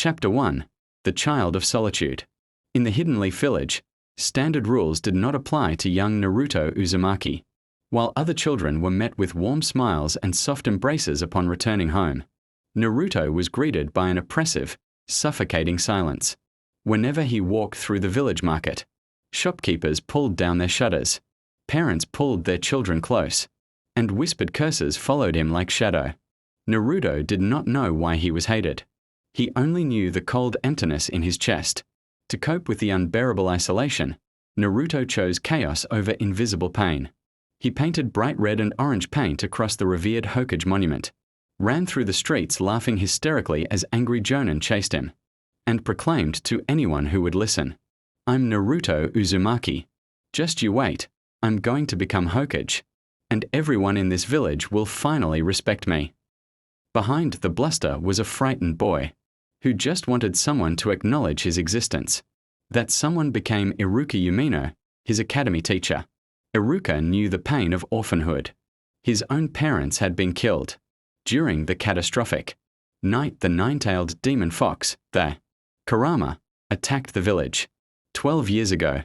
Chapter 1. The Child of Solitude. In the Hidden Leaf Village, standard rules did not apply to young Naruto Uzumaki. While other children were met with warm smiles and soft embraces upon returning home, Naruto was greeted by an oppressive, suffocating silence. Whenever he walked through the village market, shopkeepers pulled down their shutters, parents pulled their children close, and whispered curses followed him like shadow. Naruto did not know why he was hated. He only knew the cold emptiness in his chest. To cope with the unbearable isolation, Naruto chose chaos over invisible pain. He painted bright red and orange paint across the revered Hokage monument, ran through the streets laughing hysterically as angry Jonin chased him, and proclaimed to anyone who would listen, "I'm Naruto Uzumaki. Just you wait, I'm going to become Hokage, and everyone in this village will finally respect me." Behind the bluster was a frightened boy, who just wanted someone to acknowledge his existence. That someone became Iruka Umino, his academy teacher. Iruka knew the pain of orphanhood. His own parents had been killed. During the catastrophic night, the nine-tailed demon fox, the Kurama, attacked the village 12 years ago.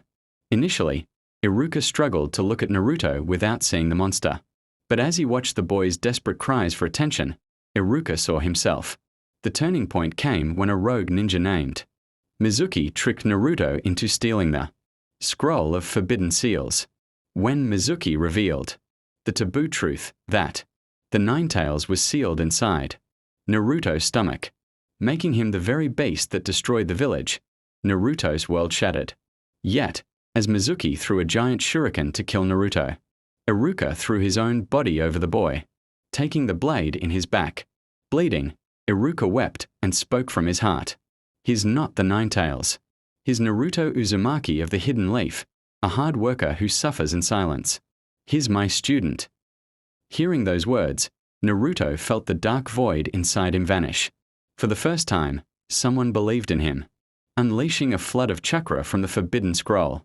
Initially, Iruka struggled to look at Naruto without seeing the monster. But as he watched the boy's desperate cries for attention, Iruka saw himself. The turning point came when a rogue ninja named Mizuki tricked Naruto into stealing the Scroll of Forbidden Seals. When Mizuki revealed the taboo truth that the Nine Tails was sealed inside Naruto's stomach, making him the very beast that destroyed the village, Naruto's world shattered. Yet, as Mizuki threw a giant shuriken to kill Naruto, Iruka threw his own body over the boy, taking the blade in his back. Bleeding, Iruka wept and spoke from his heart. He's not the Nine Tails. He's Naruto Uzumaki of the Hidden Leaf, a hard worker who suffers in silence. He's my student. Hearing those words, Naruto felt the dark void inside him vanish. For the first time, someone believed in him. Unleashing a flood of chakra from the Forbidden Scroll,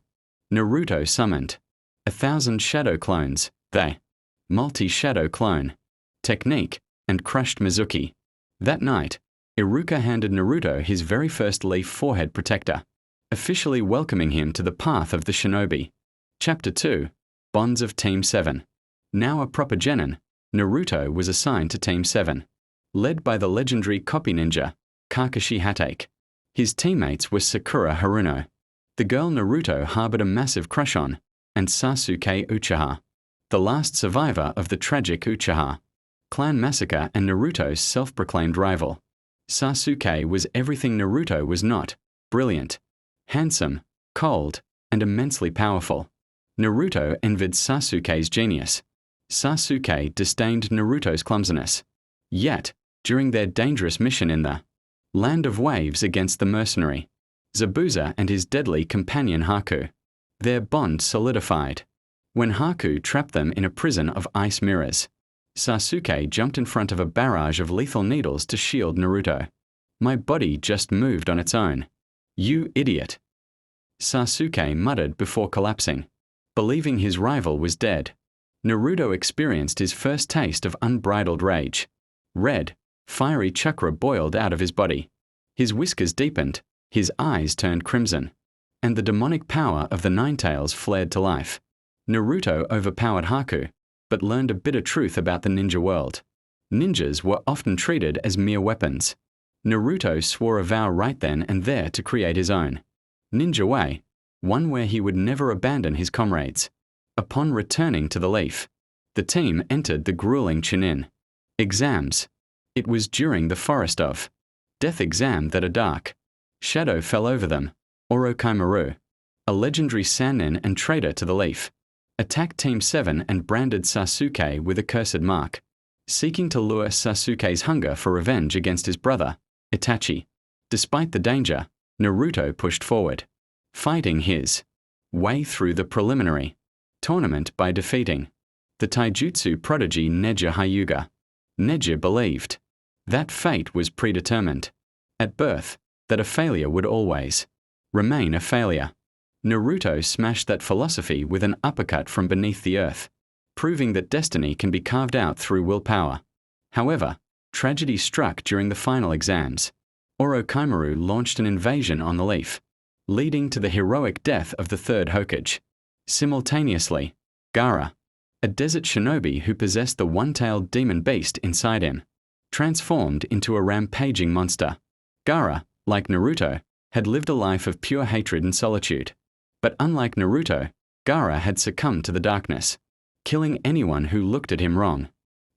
Naruto summoned 1,000 shadow clones, the multi-shadow clone technique, and crushed Mizuki. That night, Iruka handed Naruto his very first leaf forehead protector, officially welcoming him to the path of the shinobi. Chapter 2. Bonds of Team 7. Now a proper genin, Naruto was assigned to Team 7, led by the legendary copy ninja, Kakashi Hatake. His teammates were Sakura Haruno, the girl Naruto harbored a massive crush on, and Sasuke Uchiha, the last survivor of the tragic Uchiha clan massacre and Naruto's self-proclaimed rival. Sasuke was everything Naruto was not: brilliant, handsome, cold, and immensely powerful. Naruto envied Sasuke's genius. Sasuke disdained Naruto's clumsiness. Yet, during their dangerous mission in the Land of Waves against the mercenary Zabuza and his deadly companion Haku, their bond solidified. When Haku trapped them in a prison of ice mirrors, Sasuke jumped in front of a barrage of lethal needles to shield Naruto. "My body just moved on its own. You idiot," Sasuke muttered before collapsing. Believing his rival was dead, Naruto experienced his first taste of unbridled rage. Red, fiery chakra boiled out of his body. His whiskers deepened, his eyes turned crimson, and the demonic power of the Nine Tails flared to life. Naruto overpowered Haku, but learned a bitter truth about the ninja world. Ninjas were often treated as mere weapons. Naruto swore a vow right then and there to create his own ninja way, one where he would never abandon his comrades. Upon returning to the leaf, the team entered the grueling Chunin exams. It was during the Forest of Death exam that a dark shadow fell over them. Orochimaru, a legendary sannin and traitor to the leaf, attacked Team 7 and branded Sasuke with a cursed mark, seeking to lure Sasuke's hunger for revenge against his brother, Itachi. Despite the danger, Naruto pushed forward, fighting his way through the preliminary tournament by defeating the taijutsu prodigy Neji Hyuga. Neji believed that fate was predetermined at birth, that a failure would always remain a failure. Naruto smashed that philosophy with an uppercut from beneath the earth, proving that destiny can be carved out through willpower. However, tragedy struck during the final exams. Orochimaru launched an invasion on the leaf, leading to the heroic death of the third Hokage. Simultaneously, Gaara, a desert shinobi who possessed the one-tailed demon beast inside him, transformed into a rampaging monster. Gaara, like Naruto, had lived a life of pure hatred and solitude. But unlike Naruto, Gaara had succumbed to the darkness, killing anyone who looked at him wrong.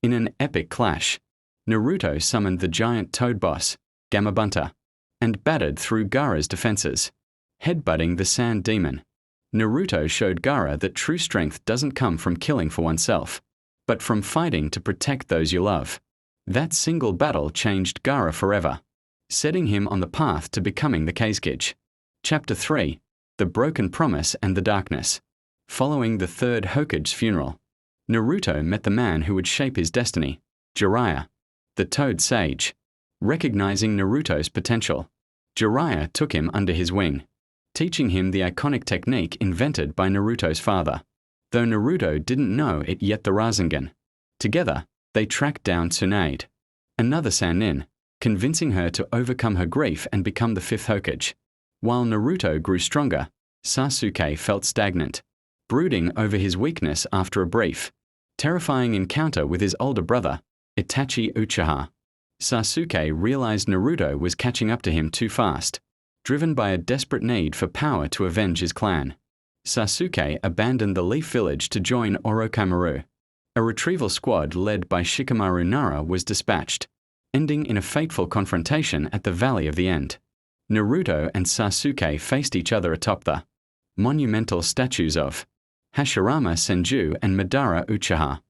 In an epic clash, Naruto summoned the giant toad boss, Gamabunta, and battered through Gaara's defenses, headbutting the sand demon. Naruto showed Gaara that true strength doesn't come from killing for oneself, but from fighting to protect those you love. That single battle changed Gaara forever, setting him on the path to becoming the Kazekage. Chapter 3: The Broken Promise and the Darkness. Following the third Hokage's funeral, Naruto met the man who would shape his destiny, Jiraiya, the Toad Sage. Recognizing Naruto's potential, Jiraiya took him under his wing, teaching him the iconic technique invented by Naruto's father, though Naruto didn't know it yet, the Rasengan. Together, they tracked down Tsunade, another Sannin, convincing her to overcome her grief and become the fifth Hokage. While Naruto grew stronger, Sasuke felt stagnant, brooding over his weakness after a brief, terrifying encounter with his older brother, Itachi Uchiha. Sasuke realized Naruto was catching up to him too fast, driven by a desperate need for power to avenge his clan. Sasuke abandoned the Leaf Village to join Orochimaru. A retrieval squad led by Shikamaru Nara was dispatched, ending in a fateful confrontation at the Valley of the End. Naruto and Sasuke faced each other atop the monumental statues of Hashirama Senju and Madara Uchiha.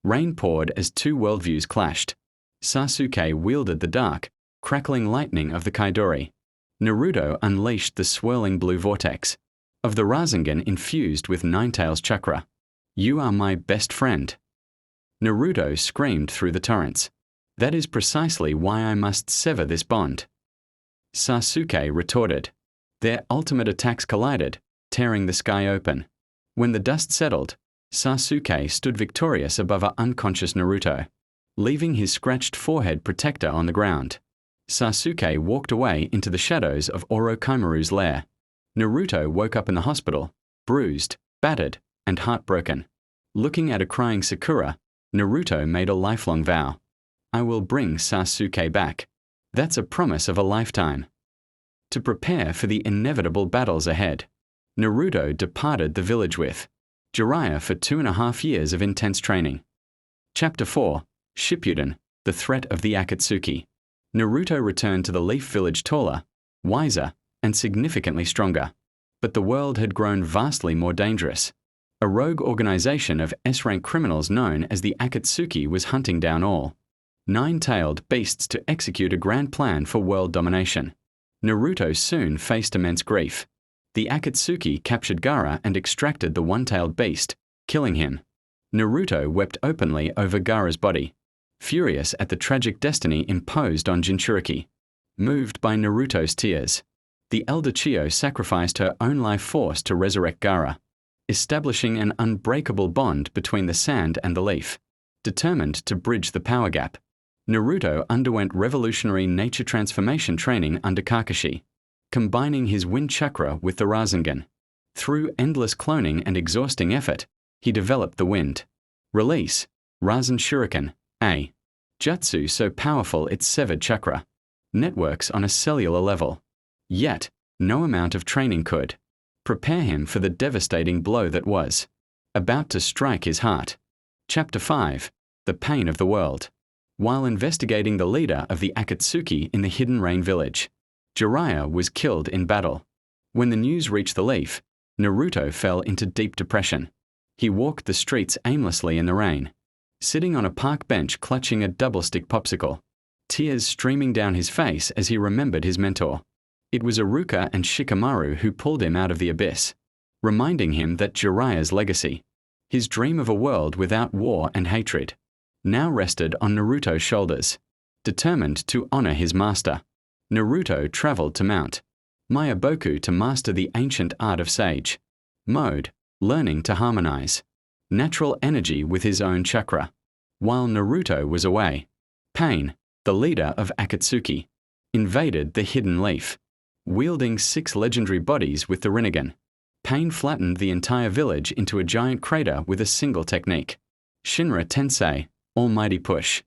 Rain poured as two worldviews clashed. Sasuke wielded the dark, crackling lightning of the Chidori. Naruto unleashed the swirling blue vortex of the Rasengan infused with Ninetales chakra. "You are my best friend." Naruto screamed through the torrents. "That is precisely why I must sever this bond." Sasuke retorted. Their ultimate attacks collided, tearing the sky open. When the dust settled, Sasuke stood victorious above an unconscious Naruto, leaving his scratched forehead protector on the ground. Sasuke walked away into the shadows of Orochimaru's lair. Naruto woke up in the hospital, bruised, battered, and heartbroken. Looking at a crying Sakura, Naruto made a lifelong vow. "I will bring Sasuke back. That's a promise of a lifetime." To prepare for the inevitable battles ahead, Naruto departed the village with Jiraiya for 2.5 years of intense training. Chapter 4: Shippuden, the Threat of the Akatsuki. Naruto returned to the Leaf Village taller, wiser, and significantly stronger. But the world had grown vastly more dangerous. A rogue organization of S-rank criminals known as the Akatsuki was hunting down all nine-tailed beasts to execute a grand plan for world domination. Naruto soon faced immense grief. The Akatsuki captured Gaara and extracted the one-tailed beast, killing him. Naruto wept openly over Gaara's body, furious at the tragic destiny imposed on Jinchuriki. Moved by Naruto's tears, the elder Chiyo sacrificed her own life force to resurrect Gaara, establishing an unbreakable bond between the sand and the leaf. Determined to bridge the power gap, Naruto underwent revolutionary nature transformation training under Kakashi, combining his wind chakra with the Rasengan. Through endless cloning and exhausting effort, he developed the wind release Rasen Shuriken, a jutsu so powerful it severed chakra networks on a cellular level. Yet, no amount of training could prepare him for the devastating blow that was about to strike his heart. Chapter 5: The Pain of the World. While investigating the leader of the Akatsuki in the Hidden Rain Village, Jiraiya was killed in battle. When the news reached the Leaf, Naruto fell into deep depression. He walked the streets aimlessly in the rain, sitting on a park bench clutching a double-stick popsicle, tears streaming down his face as he remembered his mentor. It was Iruka and Shikamaru who pulled him out of the abyss, reminding him that Jiraiya's legacy, his dream of a world without war and hatred, now rested on Naruto's shoulders. Determined to honor his master, Naruto traveled to Mount Myaboku to master the ancient art of Sage Mode, learning to harmonize natural energy with his own chakra. While Naruto was away, Pain, the leader of Akatsuki, invaded the hidden leaf. Wielding 6 legendary bodies with the Rinnegan, Pain flattened the entire village into a giant crater with a single technique. Shinra Tensei, Almighty Push.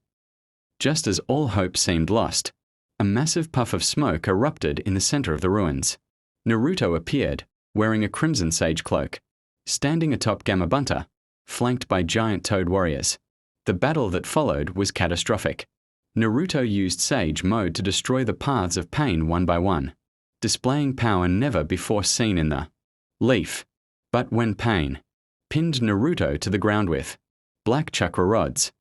Just as all hope seemed lost, a massive puff of smoke erupted in the center of the ruins. Naruto appeared, wearing a crimson sage cloak, standing atop Gamabunta, flanked by giant toad warriors. The battle that followed was catastrophic. Naruto used Sage Mode to destroy the paths of Pain one by one, displaying power never before seen in the leaf. But when Pain pinned Naruto to the ground with black chakra rods,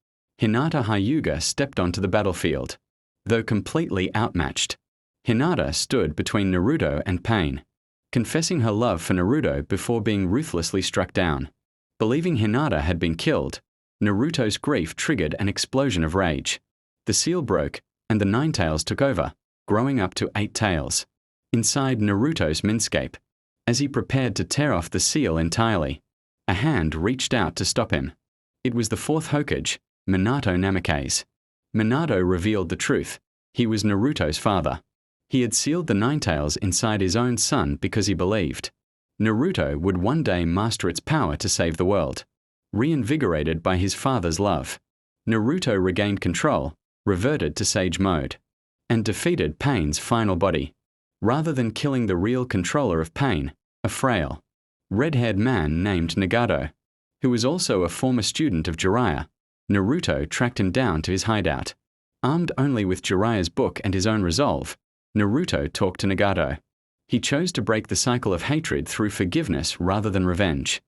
Hinata Hyuga stepped onto the battlefield. Though completely outmatched, Hinata stood between Naruto and Pain, confessing her love for Naruto before being ruthlessly struck down. Believing Hinata had been killed, Naruto's grief triggered an explosion of rage. The seal broke, and the 9 tails took over, growing up to 8 tails. Inside Naruto's minscape, as he prepared to tear off the seal entirely, a hand reached out to stop him. It was the 4th Hokage, Minato Namikaze. Minato revealed the truth. He was Naruto's father. He had sealed the 9 tails inside his own son because he believed Naruto would one day master its power to save the world. Reinvigorated by his father's love, Naruto regained control, reverted to Sage Mode, and defeated Pain's final body. Rather than killing the real controller of Pain, a frail, red-haired man named Nagato, who was also a former student of Jiraiya, Naruto tracked him down to his hideout. Armed only with Jiraiya's book and his own resolve, Naruto talked to Nagato. He chose to break the cycle of hatred through forgiveness rather than revenge.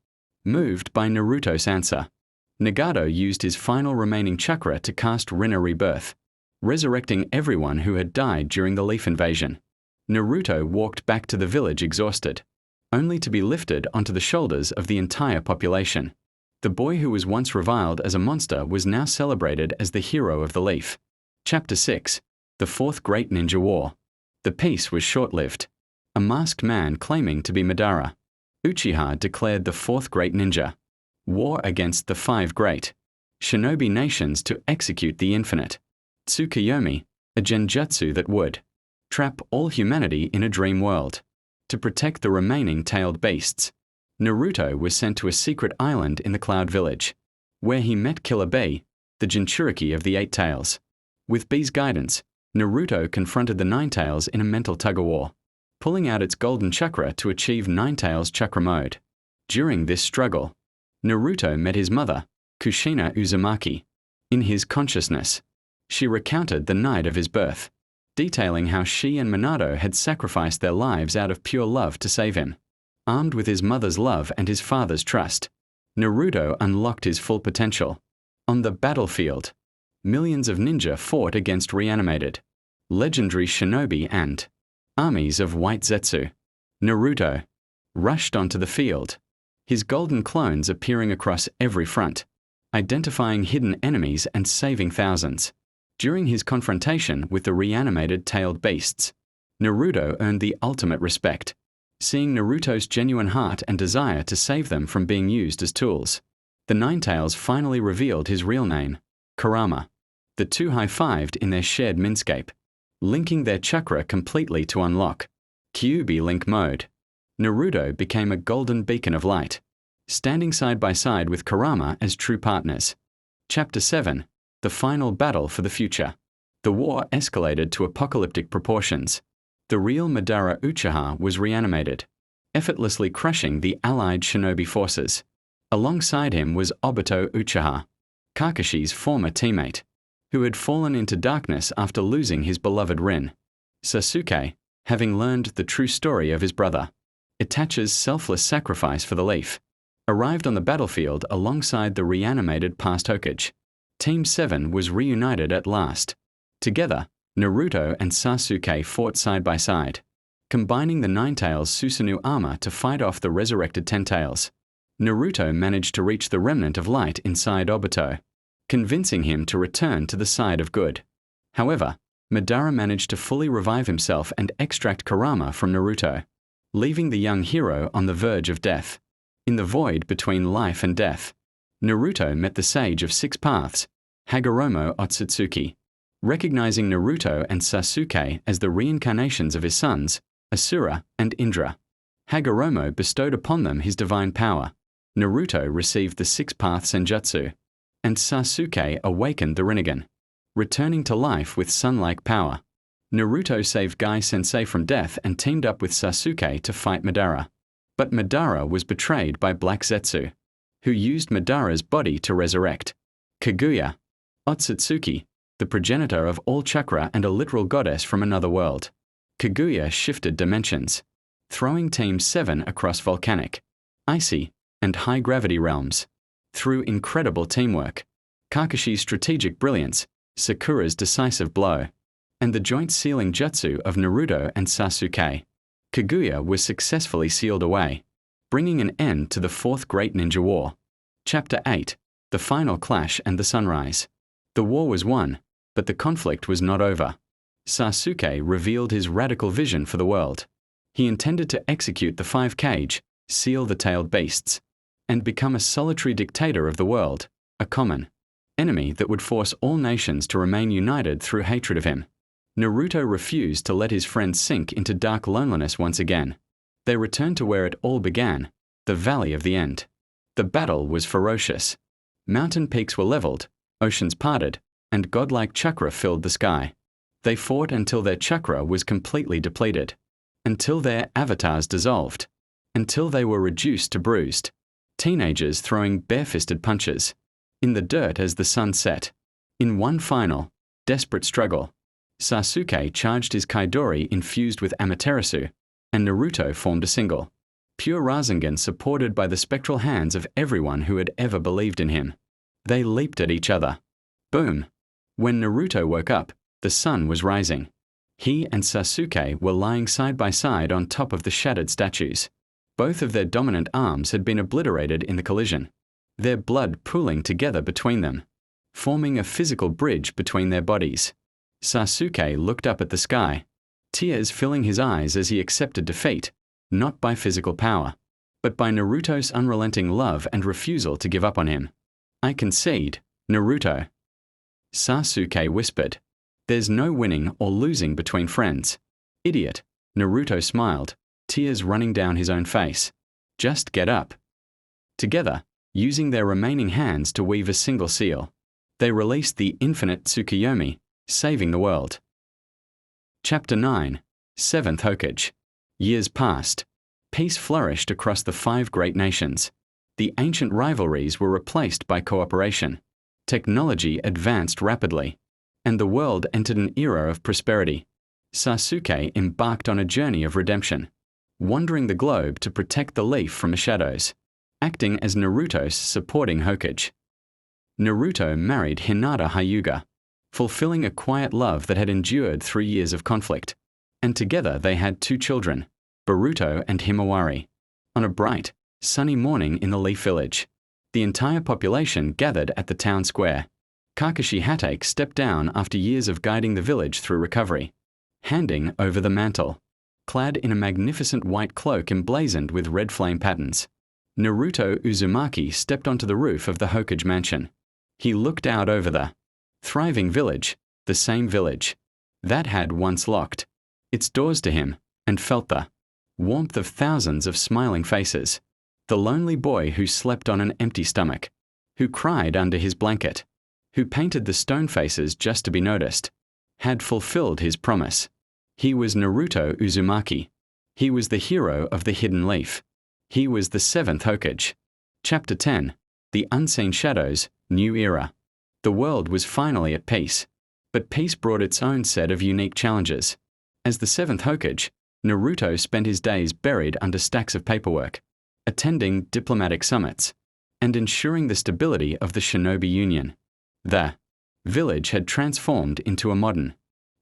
Moved by Naruto's answer, Nagato used his final remaining chakra to cast Rinna Rebirth, resurrecting everyone who had died during the Leaf Invasion. Naruto walked back to the village exhausted, only to be lifted onto the shoulders of the entire population. The boy who was once reviled as a monster was now celebrated as the hero of the Leaf. Chapter 6. The 4th Great Ninja War. The peace was short-lived. A masked man claiming to be Madara, Uchiha, declared the 4th Great Ninja war against the 5 great shinobi nations to execute the infinite Tsukuyomi, a genjutsu that would trap all humanity in a dream world. To protect the remaining tailed beasts, Naruto was sent to a secret island in the Cloud Village, where he met Killer Bee, the Jinchuriki of the 8 Tails. With Bee's guidance, Naruto confronted the 9 Tails in a mental tug-of-war, pulling out its golden chakra to achieve 9 Tails chakra mode. During this struggle, Naruto met his mother, Kushina Uzumaki. In his consciousness, she recounted the night of his birth, detailing how she and Minato had sacrificed their lives out of pure love to save him. Armed with his mother's love and his father's trust, Naruto unlocked his full potential. On the battlefield, millions of ninja fought against reanimated, legendary shinobi and armies of white zetsu. Naruto rushed onto the field, his golden clones appearing across every front, identifying hidden enemies and saving thousands. During his confrontation with the reanimated tailed beasts, Naruto earned the ultimate respect, seeing Naruto's genuine heart and desire to save them from being used as tools. The 9 Tails finally revealed his real name, Kurama. The 2 high-fived in their shared minscape, linking their chakra completely to unlock Kyuubi Link mode. Naruto became a golden beacon of light, standing side by side with Kurama as true partners. Chapter 7. The final battle for the future. The war escalated to apocalyptic proportions. The real Madara Uchiha was reanimated, effortlessly crushing the allied shinobi forces. Alongside him was Obito Uchiha, Kakashi's former teammate, who had fallen into darkness after losing his beloved Rin. Sasuke, having learned the true story of his brother, Itachi's selfless sacrifice for the Leaf, arrived on the battlefield alongside the reanimated past Hokage. Team 7 was reunited at last. Together, Naruto and Sasuke fought side by side, combining the 9 Tails Susanoo armor to fight off the resurrected 10 Tails. Naruto managed to reach the remnant of light inside Obito, convincing him to return to the side of good. However, Madara managed to fully revive himself and extract Kurama from Naruto, leaving the young hero on the verge of death. In the void between life and death, Naruto met the Sage of 6 Paths, Hagoromo Otsutsuki. Recognizing Naruto and Sasuke as the reincarnations of his sons, Asura and Indra, Hagoromo bestowed upon them his divine power. Naruto received the six-path senjutsu, and Sasuke awakened the Rinnegan, returning to life with sun-like power. Naruto saved Gai-sensei from death and teamed up with Sasuke to fight Madara. But Madara was betrayed by Black Zetsu, who used Madara's body to resurrect Kaguya, Otsutsuki, the progenitor of all chakra and a literal goddess from another world. Kaguya shifted dimensions, throwing Team 7 across volcanic, icy, and high-gravity realms. Through incredible teamwork, Kakashi's strategic brilliance, Sakura's decisive blow, and the joint sealing jutsu of Naruto and Sasuke, Kaguya was successfully sealed away, bringing an end to the Fourth Great Ninja War. Chapter 8: The Final Clash and the Sunrise. The war was won, but the conflict was not over. Sasuke revealed his radical vision for the world. He intended to execute the five-cage, seal the tailed beasts, and become a solitary dictator of the world, a common enemy that would force all nations to remain united through hatred of him. Naruto refused to let his friends sink into dark loneliness once again. They returned to where it all began, the Valley of the End. The battle was ferocious. Mountain peaks were leveled, oceans parted, and godlike chakra filled the sky. They fought until their chakra was completely depleted, until their avatars dissolved, until they were reduced to bruised teenagers throwing bare-fisted punches in the dirt as the sun set. In one final, desperate struggle, Sasuke charged his Chidori infused with Amaterasu, and Naruto formed a single, pure Rasengan supported by the spectral hands of everyone who had ever believed in him. They leaped at each other. Boom! When Naruto woke up, the sun was rising. He and Sasuke were lying side by side on top of the shattered statues. Both of their dominant arms had been obliterated in the collision, their blood pooling together between them, forming a physical bridge between their bodies. Sasuke looked up at the sky, tears filling his eyes as he accepted defeat, not by physical power, but by Naruto's unrelenting love and refusal to give up on him. "I concede, Naruto," Sasuke whispered. "There's no winning or losing between friends." "Idiot," Naruto smiled, tears running down his own face. "Just get up." Together, using their remaining hands to weave a single seal, they released the infinite Tsukuyomi, saving the world. Chapter 9: Seventh Hokage. Years passed. Peace flourished across the five great nations. The ancient rivalries were replaced by cooperation. Technology advanced rapidly, and the world entered an era of prosperity. Sasuke embarked on a journey of redemption, wandering the globe to protect the leaf from the shadows, acting as Naruto's supporting Hokage. Naruto married Hinata Hyuga, fulfilling a quiet love that had endured 3 years of conflict, and together they had 2 children, Boruto and Himawari. On a bright, sunny morning in the Leaf Village, the entire population gathered at the town square. Kakashi Hatake stepped down after years of guiding the village through recovery, handing over the mantle, clad in a magnificent white cloak emblazoned with red flame patterns. Naruto Uzumaki stepped onto the roof of the Hokage mansion. He looked out over the thriving village, the same village that had once locked its doors to him, and felt the warmth of thousands of smiling faces. The lonely boy who slept on an empty stomach, who cried under his blanket, who painted the stone faces just to be noticed, had fulfilled his promise. He was Naruto Uzumaki. He was the hero of the Hidden Leaf. He was the 7th Hokage. Chapter 10: The Unseen Shadows, New Era. The world was finally at peace, but peace brought its own set of unique challenges. As the 7th Hokage, Naruto spent his days buried under stacks of paperwork, attending diplomatic summits, and ensuring the stability of the Shinobi Union. The village had transformed into a modern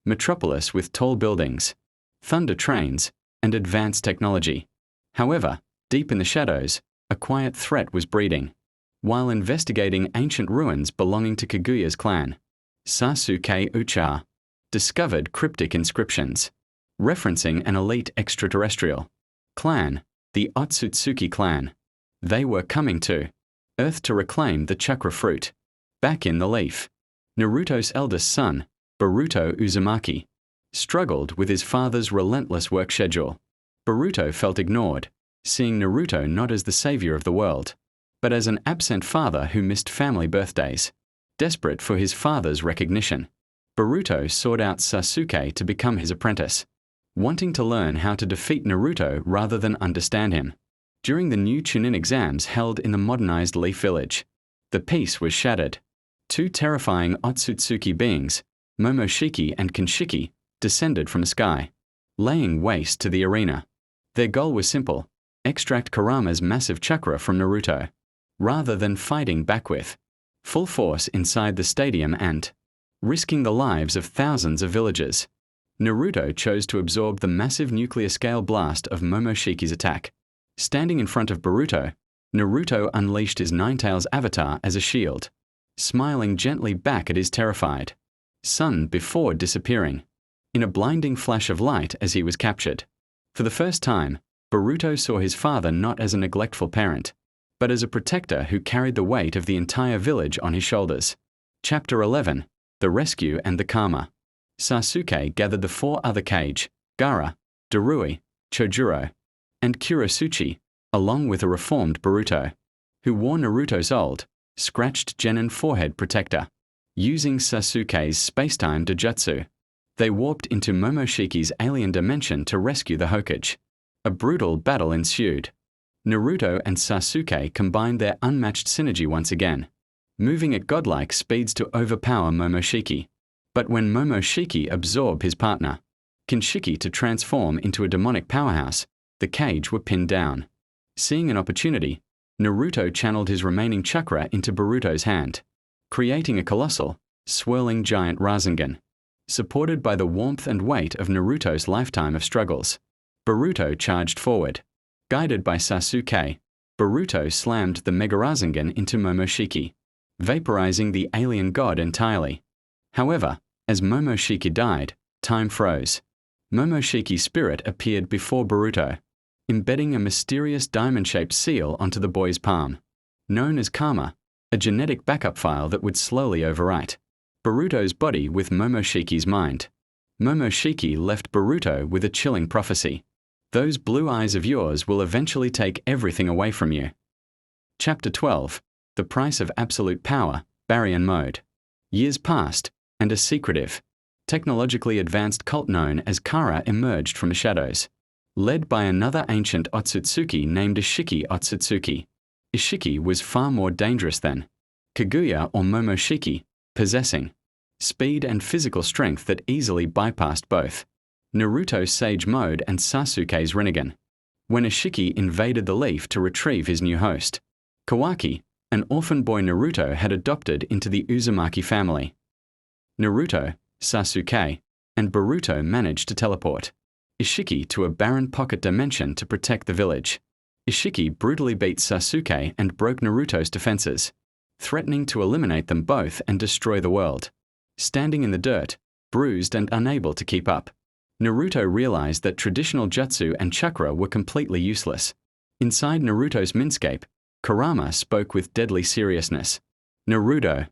metropolis with tall buildings, thunder trains, and advanced technology. However, deep in the shadows, a quiet threat was breeding. While investigating ancient ruins belonging to Kaguya's clan, Sasuke Uchiha discovered cryptic inscriptions referencing an elite extraterrestrial clan, the Otsutsuki clan. They were coming to Earth to reclaim the chakra fruit. Back in the leaf, Naruto's eldest son, Boruto Uzumaki, struggled with his father's relentless work schedule. Boruto felt ignored, seeing Naruto not as the savior of the world, but as an absent father who missed family birthdays. Desperate for his father's recognition, Boruto sought out Sasuke to become his apprentice, wanting to learn how to defeat Naruto rather than understand him. During the new Chunin exams held in the modernized Leaf Village, the peace was shattered. Two terrifying Otsutsuki beings, Momoshiki and Kinshiki, descended from the sky, laying waste to the arena. Their goal was simple: extract Kurama's massive chakra from Naruto, rather than fighting back with full force inside the stadium and risking the lives of thousands of villagers. Naruto chose to absorb the massive nuclear-scale blast of Momoshiki's attack. Standing in front of Boruto, Naruto unleashed his Ninetales avatar as a shield, smiling gently back at his terrified son before disappearing in a blinding flash of light as he was captured. For the first time, Boruto saw his father not as a neglectful parent, but as a protector who carried the weight of the entire village on his shoulders. Chapter 11: The Rescue and the Karma. Sasuke gathered the four other Kage, Gaara, Darui, Chojuro, and Kurosuchi, along with a reformed Boruto, who wore Naruto's old, scratched genin forehead protector. Using Sasuke's spacetime dojutsu, they warped into Momoshiki's alien dimension to rescue the Hokage. A brutal battle ensued. Naruto and Sasuke combined their unmatched synergy once again, moving at godlike speeds to overpower Momoshiki. But when Momoshiki absorbed his partner, Kinshiki, to transform into a demonic powerhouse, the Kage were pinned down. Seeing an opportunity, Naruto channeled his remaining chakra into Boruto's hand, creating a colossal, swirling giant Rasengan. Supported by the warmth and weight of Naruto's lifetime of struggles, Boruto charged forward. Guided by Sasuke, Boruto slammed the Mega Rasengan into Momoshiki, vaporizing the alien god entirely. However, as Momoshiki died, time froze. Momoshiki's spirit appeared before Boruto, embedding a mysterious diamond-shaped seal onto the boy's palm. Known as Karma, a genetic backup file that would slowly overwrite Boruto's body with Momoshiki's mind. Momoshiki left Boruto with a chilling prophecy: "Those blue eyes of yours will eventually take everything away from you." Chapter 12: The Price of Absolute Power, Baryon Mode. Years passed, and a secretive, technologically advanced cult known as Kara emerged from the shadows, led by another ancient Otsutsuki named Ishiki Otsutsuki. Ishiki was far more dangerous than Kaguya or Momoshiki, possessing speed and physical strength that easily bypassed both Naruto's Sage Mode and Sasuke's Rinnegan. When Ishiki invaded the leaf to retrieve his new host, Kawaki, an orphan boy Naruto had adopted into the Uzumaki family. Naruto, Sasuke, and Boruto managed to teleport Ishiki to a barren pocket dimension to protect the village. Ishiki brutally beat Sasuke and broke Naruto's defenses, threatening to eliminate them both and destroy the world. Standing in the dirt, bruised and unable to keep up, Naruto realized that traditional jutsu and chakra were completely useless. Inside Naruto's minscape, Kurama spoke with deadly seriousness. "Naruto,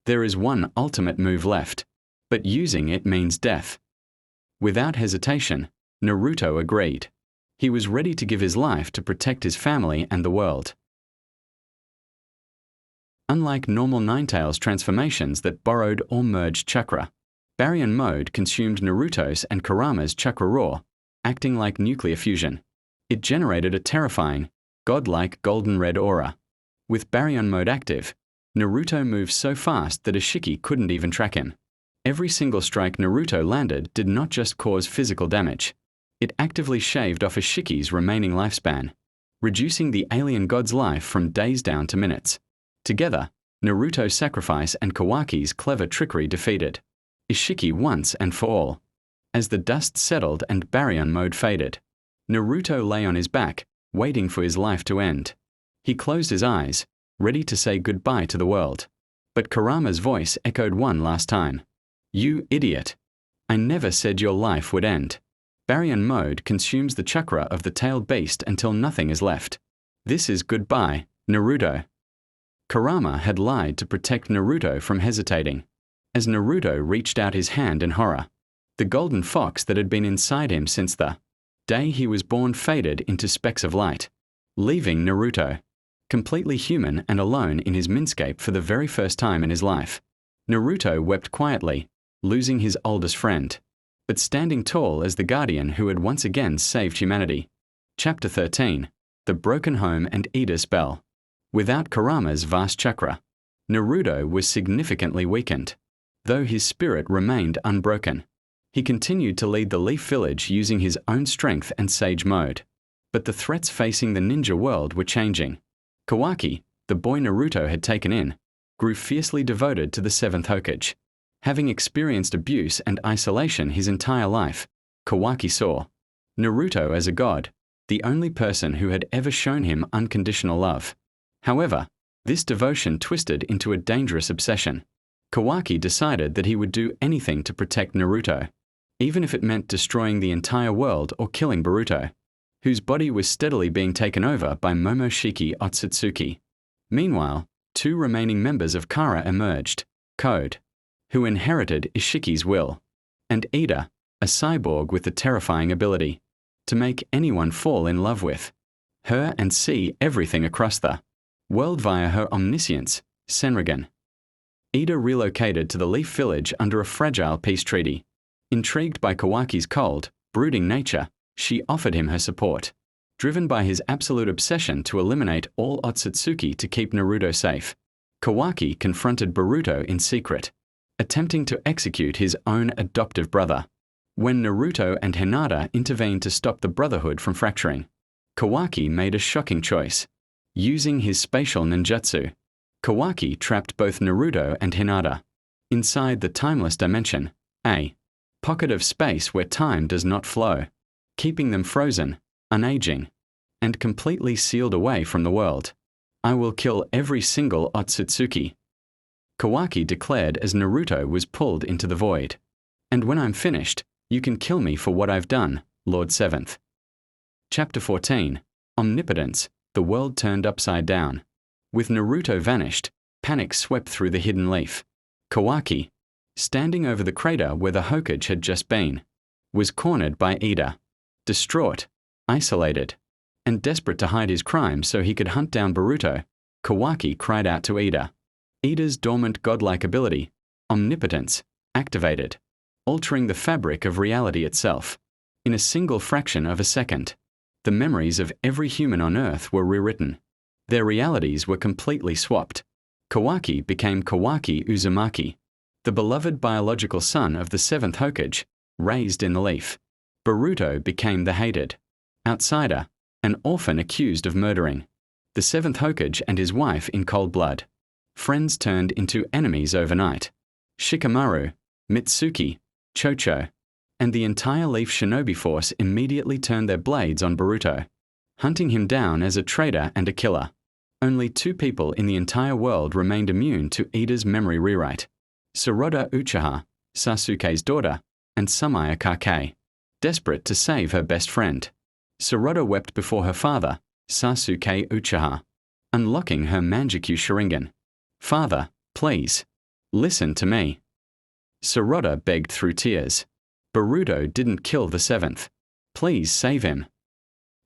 there is one ultimate move left, but using it means death." Without hesitation, Naruto agreed. He was ready to give his life to protect his family and the world. Unlike normal Ninetales transformations that borrowed or merged chakra, Baryon Mode consumed Naruto's and Kurama's chakra raw, acting like nuclear fusion. It generated a terrifying, godlike golden red aura. With Baryon Mode active, Naruto moved so fast that Ishiki couldn't even track him. Every single strike Naruto landed did not just cause physical damage. It actively shaved off Ishiki's remaining lifespan, reducing the alien god's life from days down to minutes. Together, Naruto's sacrifice and Kawaki's clever trickery defeated Ishiki once and for all. As the dust settled and Baryon Mode faded, Naruto lay on his back, waiting for his life to end. He closed his eyes, ready to say goodbye to the world. But Kurama's voice echoed one last time. "You idiot. I never said your life would end." Baryon Mode consumes the chakra of the tailed beast until nothing is left. This is goodbye, Naruto. Kurama had lied to protect Naruto from hesitating. as Naruto reached out his hand in horror. The golden fox that had been inside him since the day he was born faded into specks of light, leaving Naruto completely human and alone in his minscape for the very first time in his life. Naruto wept quietly, losing his oldest friend, but standing tall as the guardian who had once again saved humanity. Chapter 13. The Broken Home and Ida's Spell. Without Kurama's vast chakra, Naruto was significantly weakened, though his spirit remained unbroken. He continued to lead the Leaf Village using his own strength and sage mode. But the threats facing the ninja world were changing. Kawaki, the boy Naruto had taken in, grew fiercely devoted to the seventh Hokage. Having experienced abuse and isolation his entire life, Kawaki saw Naruto as a god, the only person who had ever shown him unconditional love. However, this devotion twisted into a dangerous obsession. Kawaki decided that he would do anything to protect Naruto, even if it meant destroying the entire world or killing Boruto, whose body was steadily being taken over by Momoshiki Otsutsuki. Meanwhile, two remaining members of Kara emerged, Code, who inherited Ishiki's will, and Ida, a cyborg with the terrifying ability to make anyone fall in love with her and see everything across the world via her omniscience, Senrigan. Ida relocated to the Leaf Village under a fragile peace treaty. Intrigued by Kawaki's cold, brooding nature, she offered him her support. Driven by his absolute obsession to eliminate all Otsutsuki to keep Naruto safe, Kawaki confronted Boruto in secret, attempting to execute his own adoptive brother. When Naruto and Hinata intervened to stop the Brotherhood from fracturing, Kawaki made a shocking choice. Using his spatial ninjutsu, Kawaki trapped both Naruto and Hinata inside the timeless dimension, a pocket of space where time does not flow, keeping them frozen, unaging, and completely sealed away from the world. I will kill every single Otsutsuki, Kawaki declared as Naruto was pulled into the void. And when I'm finished, you can kill me for what I've done, Lord Seventh. Chapter 14. Omnipotence, the world turned upside down. With Naruto vanished, panic swept through the hidden leaf. Kawaki, standing over the crater where the Hokage had just been, was cornered by Ida. Distraught, isolated, and desperate to hide his crimes so he could hunt down Boruto, Kawaki cried out to Ida. Ida's dormant godlike ability, omnipotence, activated, altering the fabric of reality itself. In a single fraction of a second, the memories of every human on Earth were rewritten. Their realities were completely swapped. Kawaki became Kawaki Uzumaki, the beloved biological son of the seventh Hokage, raised in the leaf. Boruto became the hated outsider, an orphan accused of murdering the seventh Hokage and his wife in cold blood. Friends turned into enemies overnight. Shikamaru, Mitsuki, Chocho, and the entire Leaf Shinobi force immediately turned their blades on Boruto, hunting him down as a traitor and a killer. Only two people in the entire world remained immune to Ida's memory rewrite: Saroda Uchiha, Sasuke's daughter, and Sumaya Kake. Desperate to save her best friend, Saroda wept before her father, Sasuke Uchiha, unlocking her Manjikyu Sharingan. "Father, please, listen to me." Saroda begged through tears. Boruto didn't kill the seventh. Please save him.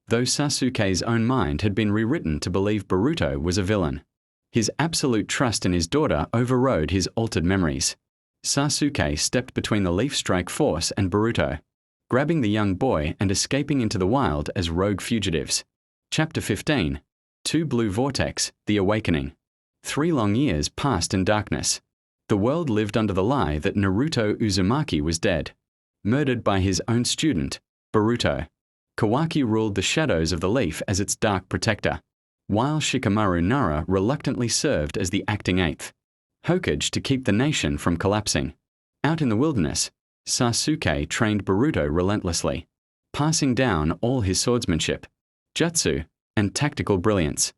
Though Sasuke's own mind had been rewritten to believe Boruto was a villain, his absolute trust in his daughter overrode his altered memories. Sasuke stepped between the Leaf Strike force and Boruto, grabbing the young boy and escaping into the wild as rogue fugitives. Chapter 15. Two Blue Vortex, The Awakening. 3 long years passed in darkness. The world lived under the lie that Naruto Uzumaki was dead, murdered by his own student, Boruto. Kawaki ruled the shadows of the leaf as its dark protector, while Shikamaru Nara reluctantly served as the acting eighth Hokage to keep the nation from collapsing. Out in the wilderness, Sasuke trained Boruto relentlessly, passing down all his swordsmanship, jutsu, and tactical brilliance.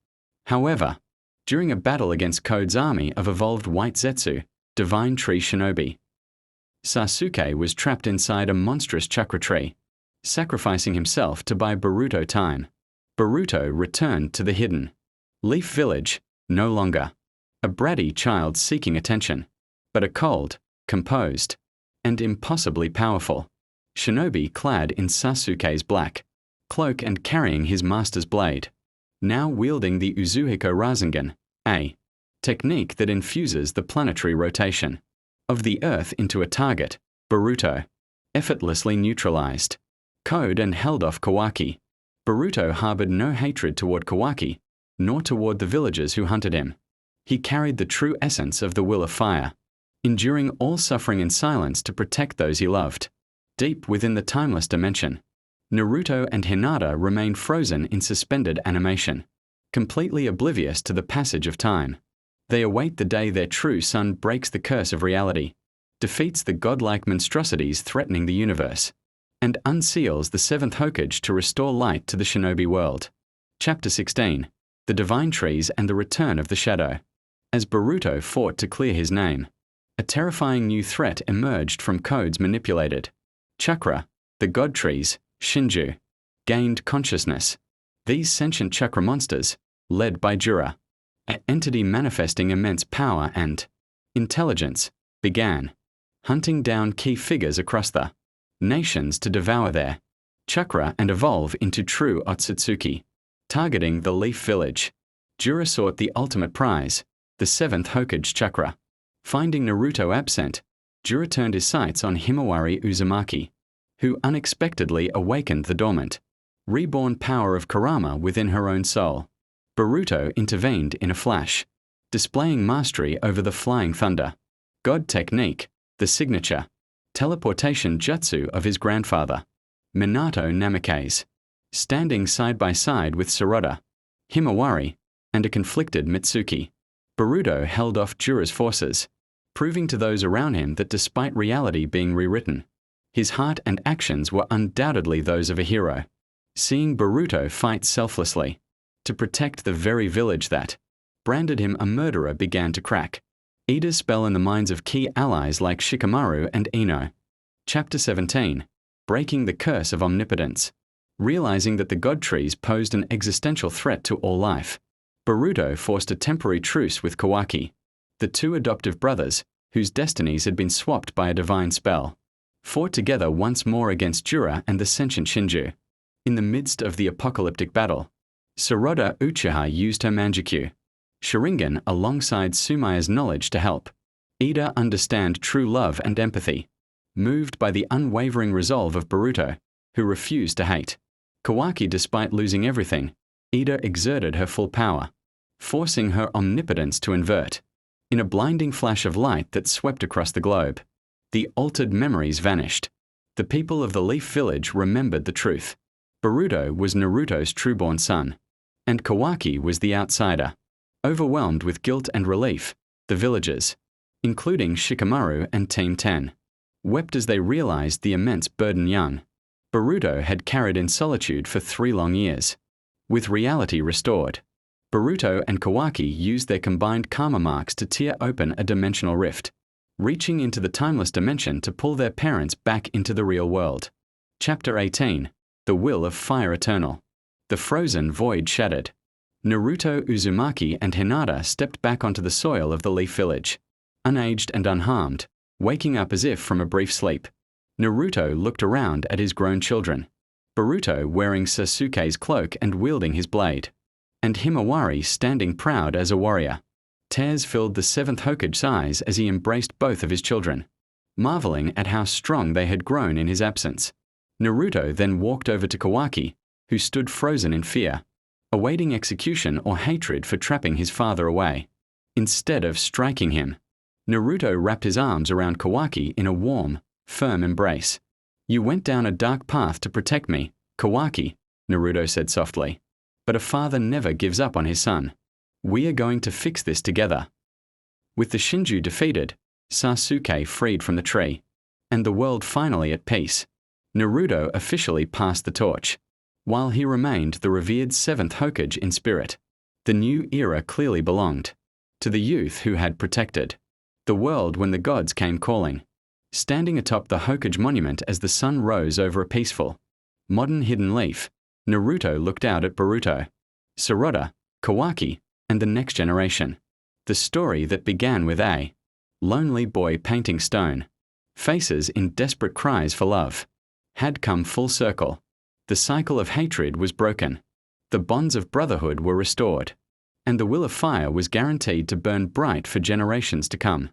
However, during a battle against Code's army of evolved White Zetsu, Divine Tree Shinobi, Sasuke was trapped inside a monstrous chakra tree, sacrificing himself to buy Boruto time. Boruto returned to the hidden Leaf Village, no longer a bratty child seeking attention, but a cold, composed, and impossibly powerful. Shinobi clad in Sasuke's black cloak and carrying his master's blade, now wielding the Uzuhiko Rasengan, a technique that infuses the planetary rotation of the Earth into a target. Boruto effortlessly neutralized, code and held off Kawaki. Boruto harbored no hatred toward Kawaki, nor toward the villagers who hunted him. He carried the true essence of the will of fire, enduring all suffering in silence to protect those he loved. Deep within the timeless dimension, Naruto and Hinata remain frozen in suspended animation, completely oblivious to the passage of time. They await the day their true son breaks the curse of reality, defeats the godlike monstrosities threatening the universe, and unseals the seventh Hokage to restore light to the shinobi world. Chapter 16. The Divine Trees and the Return of the Shadow. As Boruto fought to clear his name, a terrifying new threat emerged from codes manipulated. Chakra, the god trees, Shinju, gained consciousness. These sentient chakra monsters, led by Jura, an entity manifesting immense power and intelligence, began hunting down key figures across the nations to devour their chakra and evolve into true Otsutsuki. Targeting the Leaf Village, Jura sought the ultimate prize, the seventh Hokage chakra. Finding Naruto absent, Jura turned his sights on Himawari Uzumaki, who unexpectedly awakened the dormant, reborn power of Kurama within her own soul. Boruto intervened in a flash, displaying mastery over the flying thunder god technique, the signature teleportation jutsu of his grandfather, Minato Namikaze. Standing side by side with Sarada, Himawari, and a conflicted Mitsuki, Boruto held off Jura's forces, proving to those around him that despite reality being rewritten, his heart and actions were undoubtedly those of a hero. Seeing Boruto fight selflessly to protect the very village that branded him a murderer began to crack. Ida's spell in the minds of key allies like Shikamaru and Ino. Chapter 17. Breaking the Curse of Omnipotence. Realizing that the god trees posed an existential threat to all life, Boruto forced a temporary truce with Kawaki. The two adoptive brothers, whose destinies had been swapped by a divine spell, fought together once more against Jura and the sentient Shinju. In the midst of the apocalyptic battle, Sarada Uchiha used her Manjikyu Sharingan alongside Sumaya's knowledge to help Ida understand true love and empathy, moved by the unwavering resolve of Boruto, who refused to hate Kawaki despite losing everything. Ida exerted her full power, forcing her omnipotence to invert. In a blinding flash of light that swept across the globe, the altered memories vanished. The people of the Leaf Village remembered the truth. Boruto was Naruto's trueborn son, and Kawaki was the outsider. Overwhelmed with guilt and relief, the villagers, including Shikamaru and Team 10, wept as they realized the immense burden young Boruto had carried in solitude for 3 long years. With reality restored, Boruto and Kawaki used their combined karma marks to tear open a dimensional rift, reaching into the timeless dimension to pull their parents back into the real world. Chapter 18. The Will of Fire Eternal. The frozen void shattered. Naruto, Uzumaki, and Hinata stepped back onto the soil of the Leaf Village, unaged and unharmed, waking up as if from a brief sleep. Naruto looked around at his grown children, Boruto wearing Sasuke's cloak and wielding his blade, and Himawari standing proud as a warrior. Tears filled the 7th Hokage's eyes as he embraced both of his children, marveling at how strong they had grown in his absence. Naruto then walked over to Kawaki, who stood frozen in fear, awaiting execution or hatred for trapping his father away. Instead of striking him, Naruto wrapped his arms around Kawaki in a warm, firm embrace. "You went down a dark path to protect me, Kawaki," Naruto said softly. "But a father never gives up on his son. We are going to fix this together." With the Shinju defeated, Sasuke freed from the tree, and the world finally at peace, Naruto officially passed the torch, while he remained the revered 7th Hokage in spirit. The new era clearly belonged to the youth who had protected the world when the gods came calling. Standing atop the Hokage monument as the sun rose over a peaceful, modern hidden leaf, Naruto looked out at Boruto, Sarada, Kawaki, and the next generation. The story that began with a lonely boy painting stone, faces in desperate cries for love, had come full circle. The cycle of hatred was broken. The bonds of brotherhood were restored, and the will of fire was guaranteed to burn bright for generations to come.